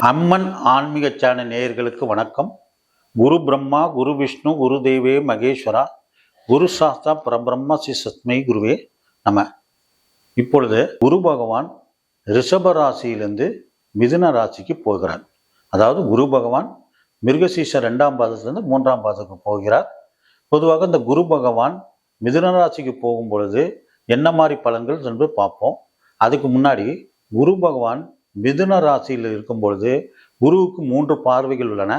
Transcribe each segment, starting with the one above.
அம்மன் ஆன்மீக சேனல் நேயர்களுக்கு வணக்கம். குரு பிரம்மா, குரு விஷ்ணு, குரு தேவே மகேஸ்வரா, குரு சாஸ்தா பரபிரம்ம ஸ்ரீ சத்மை குருவே நம. இப்பொழுது குரு பகவான் ரிஷப ராசியிலிருந்து மிதுன ராசிக்கு போகிறார். அதாவது குரு பகவான் மிருகசீஷ 2ஆம் பாதத்திலிருந்து 3ஆம் பாதத்துக்கு போகிறார். பொதுவாக இந்த குரு பகவான் மிதுன ராசிக்கு போகும் பொழுது என்ன மாதிரி பலன்கள் என்று பார்ப்போம். அதுக்கு முன்னாடி குரு பகவான் மிதுன ராசியில் இருக்கும் பொழுது குருவுக்கு 3 பார்வைகள் உள்ளன.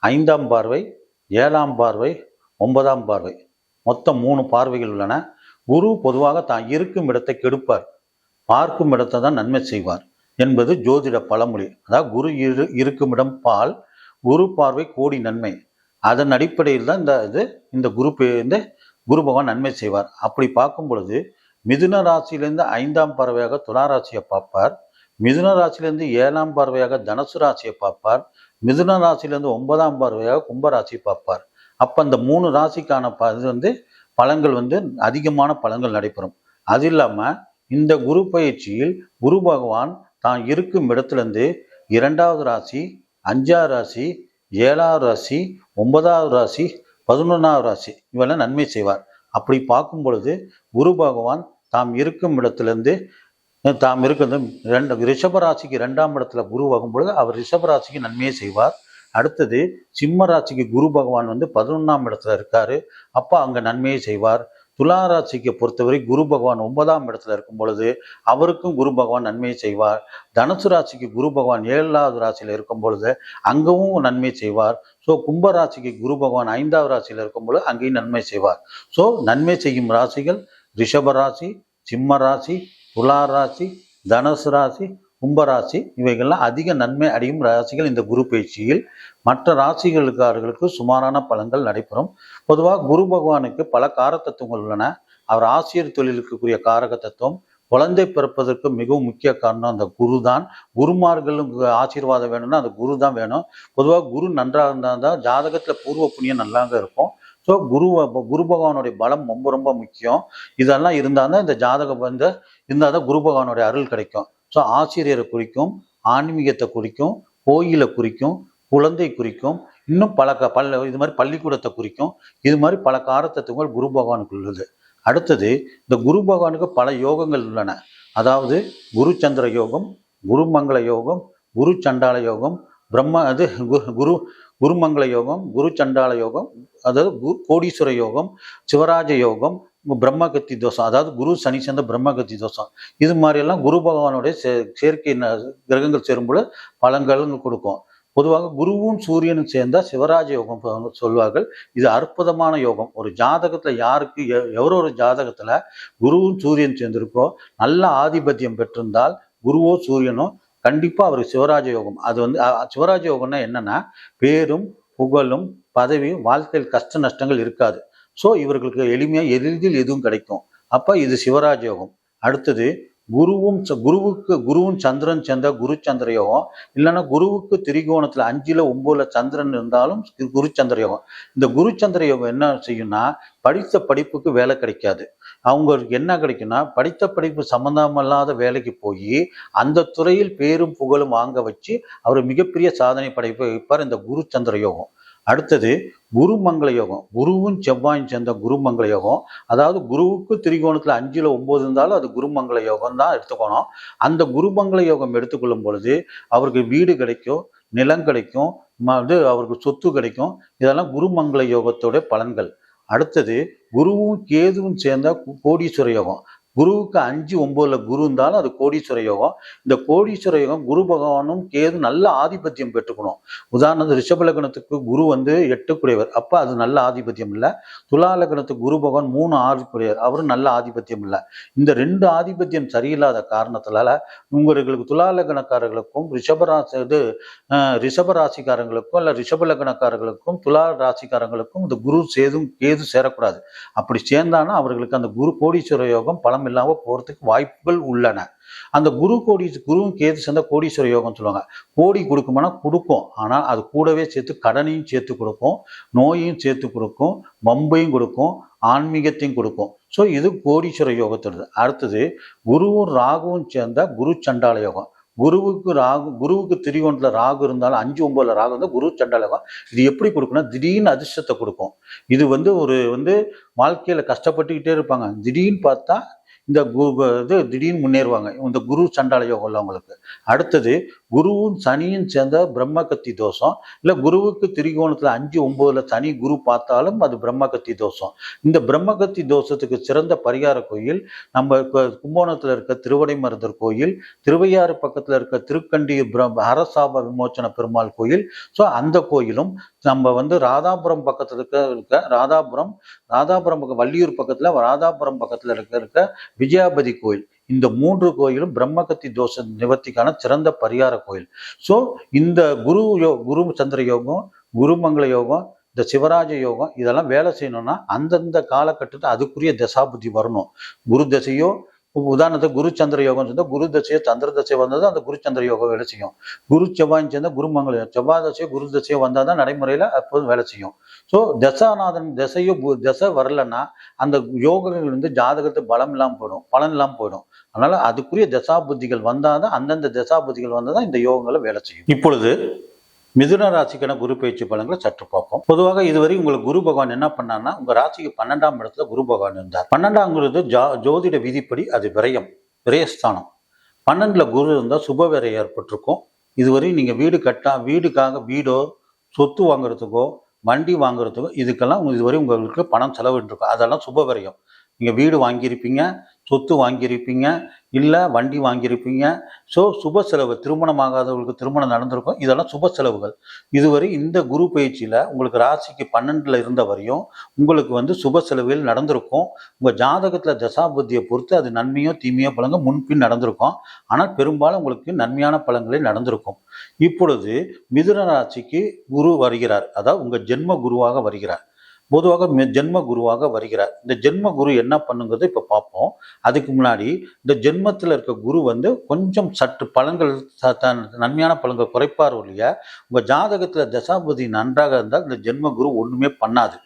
5ஆம் பார்வை, 7ஆம் பார்வை, 9ஆம் பார்வை, மொத்தம் 3 பார்வைகள் உள்ளன. குரு பொதுவாக தான் இருக்கும் இடத்தை கெடுப்பார், பார்க்கும் இடத்தை தான் நன்மை செய்வார் என்பது ஜோதிட பழமொழி. அதாவது குரு இருக்கும் இடம் பால், குரு பார்வை கோடி நன்மை. அதன் அடிப்படையில் தான் இந்த குரு பகவான் நன்மை செய்வார். அப்படி பார்க்கும் பொழுது மிதுன ராசியிலிருந்து 5ஆம் பார்வையாக துலா ராசியை பார்ப்பார். மிதுன ராசியிலிருந்து 7ஆம் பார்வையாக தனுசு ராசியை பார்ப்பார். மிதுன ராசியிலிருந்து 9ஆம் பார்வையாக கும்பராசியை பார்ப்பார். அப்போ அந்த 3 ராசிக்கான பலன்கள் அதிகமான பலன்கள் நடைபெறும். அது இல்லாமல் இந்த குரு பயிற்சியில் குரு பகவான் தான் இருக்கும் இடத்துலேருந்து 2வது ராசி, 5ஆவது ராசி, 7ஆவது ராசி, 9ஆவது ராசி, 11ஆவது ராசி இவெல்லாம் நன்மை செய்வார். அப்படி பார்க்கும் பொழுது குரு பகவான் தாம் இருக்கும் இடத்துலேருந்து ரிஷபராசிக்கு 2ஆம் இடத்துல குரு ஆகும்பொழுது அவர் ரிஷபராசிக்கு நன்மையை செய்வார். அடுத்தது சிம்ம ராசிக்கு குரு பகவான் 11ஆம் இடத்துல இருக்காரு. அப்போ அங்கே நன்மையை செய்வார். துலா ராசிக்கு பொறுத்தவரை குரு பகவான் 9ஆம் இடத்துல இருக்கும் பொழுது அவருக்கும் குரு பகவான் நன்மையை செய்வார். தனுசு ராசிக்கு குரு பகவான் 7ஆவது ராசியில் இருக்கும் பொழுது அங்கவும் நன்மை செய்வார். ஸோ கும்பராசிக்கு குரு பகவான் 5ஆவது ராசியில் இருக்கும் பொழுது அங்கேயும் நன்மை செய்வார். ஸோ நன்மை செய்யும் ராசிகள் ரிஷபராசி, சிம்ம ராசி, துலா ராசி, தனுசு ராசி, கும்பராசி இவைகள்லாம் அதிக நன்மை அடையும் ராசிகள். இந்த குரு பயிற்சியில் மற்ற ராசிகளுக்காரர்களுக்கு சுமாரான பலன்கள் நடைபெறும். பொதுவாக குரு பகவானுக்கு பல காரகத்தத்துவங்கள் உள்ளன. அவர் ஆசிரியர் தொழிலுக்குரிய காரக தத்துவம். குழந்தை பிறப்பதற்கு மிகவும் முக்கிய காரணம் அந்த குரு தான். குருமார்களுக்கு ஆசீர்வாதம் வேணும்னா அந்த குரு தான் வேணும். பொதுவாக குரு நன்றாக இருந்தால் தான் ஜாதகத்தில் பூர்வ புண்ணியம் நல்லாங்க இருக்கும். ஸோ குரு பகவானுடைய பலம் ரொம்ப ரொம்ப முக்கியம். இதெல்லாம் இருந்தால் தான் இந்த ஜாதகம் இருந்தால் தான் குரு பகவானுடைய அருள் கிடைக்கும். ஸோ ஆசிரியரை குறிக்கும், ஆன்மீகத்தை குறிக்கும், கோயிலை குறிக்கும், குழந்தை குறிக்கும், இன்னும் இது மாதிரி பள்ளிக்கூடத்தை குறிக்கும். இது மாதிரி பல காரத்தத்துவங்கள் குரு பகவானுக்கு உள்ளது. அடுத்தது இந்த குரு பகவானுக்கு பல யோகங்கள் உள்ளன. அதாவது குரு சந்திர யோகம், குரு மங்கள யோகம், குரு சண்டால யோகம், குருமங்கள யோகம், குரு சண்டால யோகம், அதாவது கோடீஸ்வர யோகம், சிவராஜ யோகம், பிரம்மகத்தி தோஷம், அதாவது குரு சனி சேர்ந்த பிரம்மகத்தி தோஷம். இது மாதிரியெல்லாம் குரு பகவானுடைய சேர்க்கை கிரகங்கள் சேரும்போது பலன்கள் கொடுக்கும். பொதுவாக குருவும் சூரியனும் சேர்ந்தா சிவராஜ யோகம் சொல்வார்கள். இது அற்புதமான யோகம். ஒரு ஜாதகத்துல யாருக்கு எவரொரு ஜாதகத்துல குருவும் சூரியன் சேர்ந்திருக்கோ, நல்ல ஆதிபத்தியம் பெற்றிருந்தால் குருவோ சூரியனோ கண்டிப்பா அவருக்கு சிவராஜ யோகம். அது சிவராஜ யோகம்னா என்னன்னா பேரும் புகழும் பதவியும், வாழ்க்கையில் கஷ்ட நஷ்டங்கள் இருக்காது. ஸோ இவர்களுக்கு எளிதில் எதுவும் கிடைக்கும். அப்ப இது சிவராஜ யோகம். அடுத்தது குருவும் சந்திரன் சேர்ந்த குரு சந்திர யோகம். இல்லைன்னா குருவுக்கு திரிகோணத்துல 5ல் 9ல் சந்திரன் இருந்தாலும் குரு சந்திர யோகம். இந்த குரு சந்திர யோகம் என்ன செய்யும்னா படித்த படிப்புக்கு வேலை கிடைக்காது. அவங்களுக்கு என்ன கிடைக்கும்னா படித்த படிப்பு சம்பந்தமில்லாத வேலைக்கு போய் அந்த துறையில் பேரும் புகழும் வாங்க வச்சு அவர் மிகப்பெரிய சாதனை படைப்பை வைப்பார் இந்த குரு சந்திர யோகம். அடுத்தது குருமங்கள யோகம். குருவும் செவ்வாயும் சேர்ந்த குருமங்கள யோகம். அதாவது குருவுக்கு திரிகோணத்துல 5ல் 9 இருந்தாலும் அது குருமங்கள யோகம் தான் எடுத்துக்கணும். அந்த குருமங்கள யோகம் எடுத்துக்கொள்ளும் பொழுது அவருக்கு வீடு கிடைக்கும், நிலம் கிடைக்கும், அவருக்கு சொத்து கிடைக்கும். இதெல்லாம் குருமங்கள யோகத்தோட பலன்கள். அடுத்தது குருவும் கேதுவும் சேர்ந்த கோடீஸ்வர யோகம். குருவுக்கு 5, 9ல் குரு இருந்தாலும் அது கோடீஸ்வர யோகம். இந்த கோடீஸ்வர யோகம் குரு பகவானும் கேது நல்ல ஆதிபத்தியம் பெற்றுக்கணும். உதாரணத்துக்கு ரிஷப லக்னத்துக்கு குரு 8 அப்ப அது நல்ல ஆதிபத்தியம் இல்லை. துலா லக்னத்துக்கு குரு பகவான் 3 ஆதிபதியர், அவரும் நல்ல ஆதிபத்தியம் இல்லை. இந்த 2 ஆதிபத்தியம் சரியில்லாத காரணத்தினால உங்களுக்கு துலா லக்னக்காரர்களுக்கும் ரிஷப ராசிக்காரங்களுக்கும் இல்ல ரிஷப லக்னக்காரர்களுக்கும் துலா ராசிக்காரங்களுக்கும் இந்த குரு கேது சேரக்கூடாது. அப்படி சேர்ந்தானா அவர்களுக்கு அந்த குரு கோடீஸ்வர யோகம் பலம் இல்லாமல் போறதுக்கு வாய்ப்புகள் உள்ளன. அந்த குருவும் கேது சேர்ந்த கோடீஸ்வர யோகம் சொல்லுவாங்க. கோடி கொடுக்குமானா கொடுக்கும். ஆனா அது கூடவே சேர்த்து கடனையும் சேர்த்து கொடுக்கும், நோயையும் சேர்த்து கொடுக்கும், வம்பையும் கொடுக்கும், ஆன்மீகத்தையும் கொடுக்கும். ஸோ இது கோடீஸ்வர யோகத்தோடது. அடுத்தது குருவும் ராகுவும் சேர்ந்த குரு சண்டால யோகம். குருவுக்கு திரிகோணத்துல ராகு இருந்தாலும் 5, 9 ராகு இருந்தால் குரு சண்டால யோகம். இது எப்படி கொடுக்குன்னா திடீர்னு அதிர்ஷ்டத்தை கொடுக்கும். இது வாழ்க்கையில கஷ்டப்பட்டுக்கிட்டே இருப்பாங்க, திடீர்னு பார்த்தா இந்த திடீர்னு முன்னேறுவாங்க இந்த குரு சண்டால யோகம் உள்ளவங்களுக்கு. அடுத்தது குருவும் சனியும் சேர்ந்த பிரம்மகத்தி தோஷம், இல்லை குருவுக்கு திரிகோணத்துல 5, 9 சனி குரு பார்த்தாலும் அது பிரம்மகத்தி தோஷம். இந்த பிரம்மகத்தி தோஷத்துக்கு சிறந்த பரிகார கோயில் நம்ம கும்பகோணத்துல இருக்க திருவடைமருதர் கோயில், திருவையாறு பக்கத்துல இருக்க திருக்கண்டி அரசாப விமோச்சன பெருமாள் கோயில். ஸோ அந்த கோயிலும் நம்ம ராதாபுரம் பக்கத்துல இருக்க ராதாபுரம் வள்ளியூர் பக்கத்துல ராதாபுரம் பக்கத்துல இருக்க விஜயாபதி கோயில், இந்த 3 கோயிலும் பிரம்மகத்தி தோஷ நிவர்த்திக்கான சிறந்த பரிகார கோயில். ஸோ இந்த குரு சந்திர யோகம், குருமங்கள யோகம், இந்த சிவராஜ யோகம் இதெல்லாம் வேலை செய்யணும்னா அந்தந்த காலகட்டத்தில் அதுக்குரிய தசாபுத்தி வரணும். குரு தசையோ உதாரணத்துக்கு குரு சந்திர யோகம் சேர்ந்தால் குரு தசையோ சந்திர தசை வந்தது அந்த குரு சந்திர யோகம் வேலை செய்யும். குரு செவ்வாய் சேர்ந்தால் குருமங்கள செவ்வாய் தசையோ குரு தசையோ வந்தால் தான் நடைமுறையில் அப்போதும் வேலை செய்யும். ஸோ தசாநாதன் தசை வரலன்னா அந்த யோகங்கள் ஜாதகத்தை பலம் இல்லாமல் போயிடும், பலன் இல்லாமல் போயிடும். அதனால அதுக்குரிய தசாபுத்திகள் வந்தாதான், அந்தந்த தசாபுத்திகள் வந்தாதான் இந்த யோகங்களை வேலை செய்யும். இப்பொழுது மிதுன ராசிக்கான குரு பயிற்சி பலன்களை சற்று பார்ப்போம். பொதுவாக இதுவரை உங்களுக்கு குரு பகவான் என்ன பண்ணார்னா உங்க ராசிக்கு 12ஆம் இடத்துல குரு பகவான் இருந்தார். 12ஆங்கிறது ஜோதிட விதிப்படி அது விரயஸ்தானம். 12ல குரு இருந்தால் சுப விரயம் ஏற்பட்டிருக்கும். இதுவரை நீங்க வீடோ சொத்து வாங்குறதுக்கோ வண்டி வாங்குறதுக்கோ இதுக்கெல்லாம் இதுவரை உங்களுக்கு பணம் செலவு இருக்கும். அதெல்லாம் சுப விரயம். நீங்க வீடு வாங்கியிருப்பீங்க, சொத்து வாங்கியிருப்பீங்க, இல்லை வண்டி வாங்கியிருப்பீங்க. ஸோ சுப செலவு, திருமணமாகாதவர்களுக்கு திருமணம் நடந்திருக்கும். இதெல்லாம் சுப செலவுகள். இதுவரை இந்த குரு பயிற்சியில் உங்களுக்கு ராசிக்கு 12ல் இருந்த வரையும் உங்களுக்கு சுப செலவுகள் நடந்திருக்கும். உங்கள் ஜாதகத்தில் தசாபுத்தியை பொறுத்து அது நன்மையோ தீமையோ பலன்கள் முன்பின் நடந்திருக்கும். ஆனால் பெரும்பாலும் உங்களுக்கு நன்மையான பலன்களே நடந்திருக்கும். இப்பொழுது மிதுன ராசிக்கு குரு வருகிறார், அதாவது உங்கள் ஜென்ம குருவாக வருகிறார். பொதுவாக ஜென்ம குருவாக வருகிறார். இந்த ஜென்ம குரு என்ன பண்ணுங்கிறத இப்போ பார்ப்போம். அதுக்கு முன்னாடி இந்த ஜென்மத்தில் இருக்க குரு கொஞ்சம் சற்று பலன்கள் நன்மையான பலன்கள் குறைப்பார் இல்லையா. உங்கள் ஜாதகத்தில் தசாபதி நன்றாக இருந்தால் இந்த ஜென்ம குரு ஒன்றுமே பண்ணாது.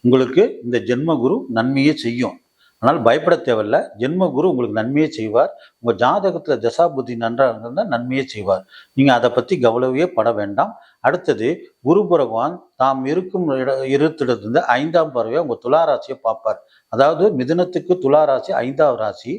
உங்களுக்கு இந்த ஜென்ம குரு நன்மையே செய்யும். ஆனால் பயப்பட தேவையில்லை. ஜென்ம குரு உங்களுக்கு நன்மையே செய்வார். உங்கள் ஜாதகத்தில் தசாபுத்தி நன்றாக இருந்தால் நன்மையே செய்வார். நீங்கள் அதை பற்றி கவலையே பட வேண்டாம். அடுத்தது குரு பகவான் தாம் இருக்கும் இடத்திலிருந்து 5ஆம் பார்வையாக உங்கள் துளாராசியை பார்ப்பார். அதாவது மிதுனத்துக்கு துளாராசி 5ஆவது ராசி.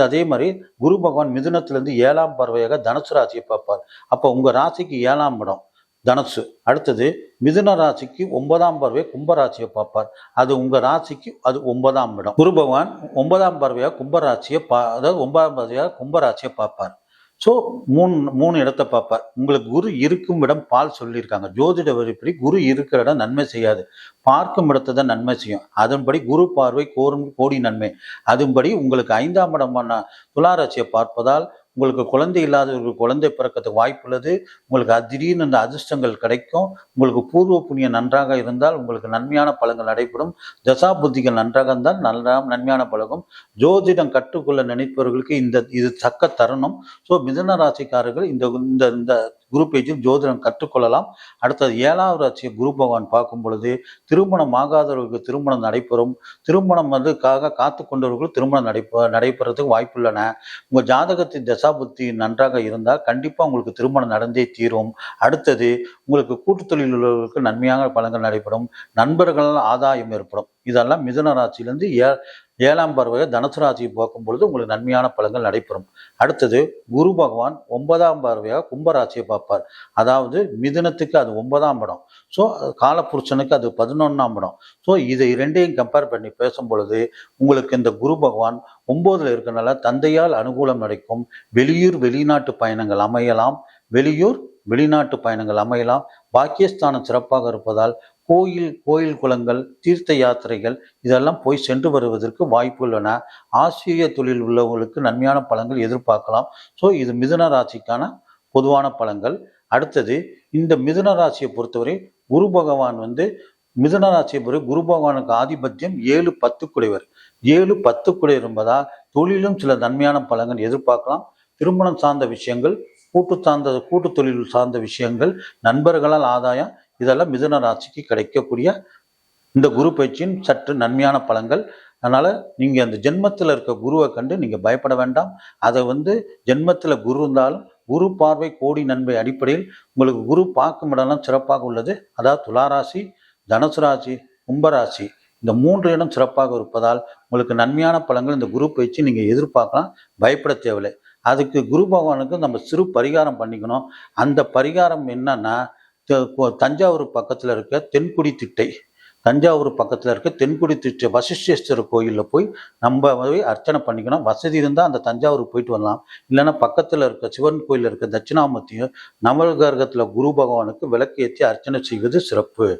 அதே மாதிரி குரு பகவான் மிதுனத்திலிருந்து 7ஆம் பார்வையாக தனுசு ராசியை பார்ப்பார். அப்போ உங்கள் ராசிக்கு 7ஆம் இடம் தனுசு. அடுத்தது மிதுன ராசிக்கு 9ஆம் பார்வையை கும்பராசியை பார்ப்பார். அது உங்க ராசிக்கு அது 9ஆம் இடம். குரு பகவான் 9ஆம் பார்வையாக கும்பராசியை அதாவது 9ஆம் பார்வையாக கும்பராசியை பார்ப்பார். ஸோ மூணு இடத்தை பார்ப்பார். உங்களுக்கு குரு இருக்கும் இடம் பால் சொல்லியிருக்காங்க. ஜோதிட வரிப்படி குரு இருக்கிற இடம் நன்மை செய்யாது, பார்க்கும் இடத்தை தான் நன்மை செய்யும். அதன்படி குரு பார்வை கோடி நன்மை. அதன்படி உங்களுக்கு 5ஆம் இடமான துளாராசியை பார்ப்பதால் உங்களுக்கு குழந்தை இல்லாதவர்களுக்கு குழந்தை பிறக்கிறதுக்கு வாய்ப்பு உள்ளது. உங்களுக்கு திடீர்னு அந்த அதிர்ஷ்டங்கள் கிடைக்கும். உங்களுக்கு பூர்வ புண்ணியம் நன்றாக இருந்தால் உங்களுக்கு நன்மையான பலன்கள் நடைபெறும். தசா புத்திகள் நன்றாக இருந்தால் நன்மையான பழகும். ஜோதிடம் கற்றுக்கொள்ள நினைப்பவர்களுக்கு இது தக்க தருணம். ஸோ மிதுன ராசிக்காரர்கள் இந்த குரு பேஜில் ஜோதிடம் கற்றுக்கொள்ளலாம். அடுத்தது 7ஆவது ராசியை குரு பகவான் பார்க்கும் பொழுது திருமணம் ஆகாதவர்களுக்கு திருமணம் நடைபெறும். திருமணம் காத்து கொண்டவர்கள் திருமணம் நடைபெறதுக்கு வாய்ப்பு உள்ளன. உங்கள் ஜாதகத்தின் தசாபுத்தி நன்றாக இருந்தால் கண்டிப்பாக உங்களுக்கு திருமணம் நடந்தே தீரும். அடுத்தது உங்களுக்கு கூட்டு தொழில் உள்ளவர்களுக்கு நன்மையான பலன்கள் நடைபெறும். நண்பர்களால் ஆதாயம் ஏற்படும். இதெல்லாம் மிதுன ராசியிலிருந்து 7ஆம் பார்வையாக தனுசு ராசியை பார்க்கும் பொழுது உங்களுக்கு நன்மையான பலன்கள் நடைபெறும். அடுத்தது குரு பகவான் 9ஆம் பார்வையாக கும்பராசியை பார்ப்பார். அதாவது மிதுனத்துக்கு அது 9ஆம் இடம். ஸோ காலப்புருஷனுக்கு அது 11ஆம் இடம். ஸோ இதை இரண்டையும் கம்பேர் பண்ணி பேசும் பொழுது உங்களுக்கு இந்த குரு பகவான் 9ல் இருக்கிறனால தந்தையால் அனுகூலம் நடக்கும். வெளிநாட்டு பயணங்கள் அமையலாம். வெளிநாட்டு பயணங்கள் அமையலாம். பாக்கியஸ்தானம் சிறப்பாக இருப்பதால் கோயில் குளங்கள், தீர்த்த யாத்திரைகள் இதெல்லாம் போய் சென்று வருவதற்கு வாய்ப்பு உள்ளன. ஆசிரிய தொழில் உள்ளவங்களுக்கு நன்மையான பலன்கள் எதிர்பார்க்கலாம். ஸோ இது மிதுன ராசிக்கான பொதுவான பலன்கள். அடுத்தது இந்த மிதுன ராசியை பொறுத்தவரை குரு பகவான் மிதுன ராசியை பொறுத்த குரு பகவானுக்கு ஆதிபத்தியம் 7-10 குடைவர். 7-10 குடைவர் என்பதால் தொழிலும் சில நன்மையான பலன்கள் எதிர்பார்க்கலாம். திருமணம் சார்ந்த விஷயங்கள், கூட்டு தொழில் சார்ந்த விஷயங்கள், நண்பர்களால் ஆதாயம், இதெல்லாம் மிதுன ராசிக்கு கிடைக்கக்கூடிய இந்த குரு பயிற்சியின் சற்று நன்மையான பலன்கள். அதனால நீங்க அந்த ஜென்மத்தில் இருக்க குருவை கண்டு நீங்க பயப்பட வேண்டாம். அதை ஜென்மத்தில் குரு இருந்தாலும் குரு பார்வை கோடி நன்மை அடிப்படையில் உங்களுக்கு குரு பார்க்கும் இடம்லாம் சிறப்பாக உள்ளது. அதாவது துளாராசி, தனுசு ராசி, கும்பராசி இந்த 3 இடம் சிறப்பாக இருப்பதால் உங்களுக்கு நன்மையான பலன்கள் இந்த குரு பயிற்சி நீங்க எதிர்பார்க்கலாம். பயப்பட தேவையில்லை. அதுக்கு குரு பகவானுக்கு நம்ம சிறு பரிகாரம் பண்ணிக்கணும். அந்த பரிகாரம் என்னன்னா, தஞ்சாவூர் பக்கத்துல இருக்க தென்குடி திட்டை, தஞ்சாவூர் பக்கத்தில் இருக்க தென்குடி திட்ட வசிஷ்டேஸ்வரர் கோயிலில் போய் நம்ம அர்ச்சனை பண்ணிக்கணும். வசதி இருந்தால் அந்த தஞ்சாவூருக்கு போயிட்டு வரலாம். இல்லைன்னா பக்கத்தில் இருக்க சிவன் கோயிலில் இருக்க தட்சிணாமூர்த்தியும் நவகிரகத்தில் குரு பகவானுக்கு விளக்கு ஏற்றி அர்ச்சனை செய்வது சிறப்பு.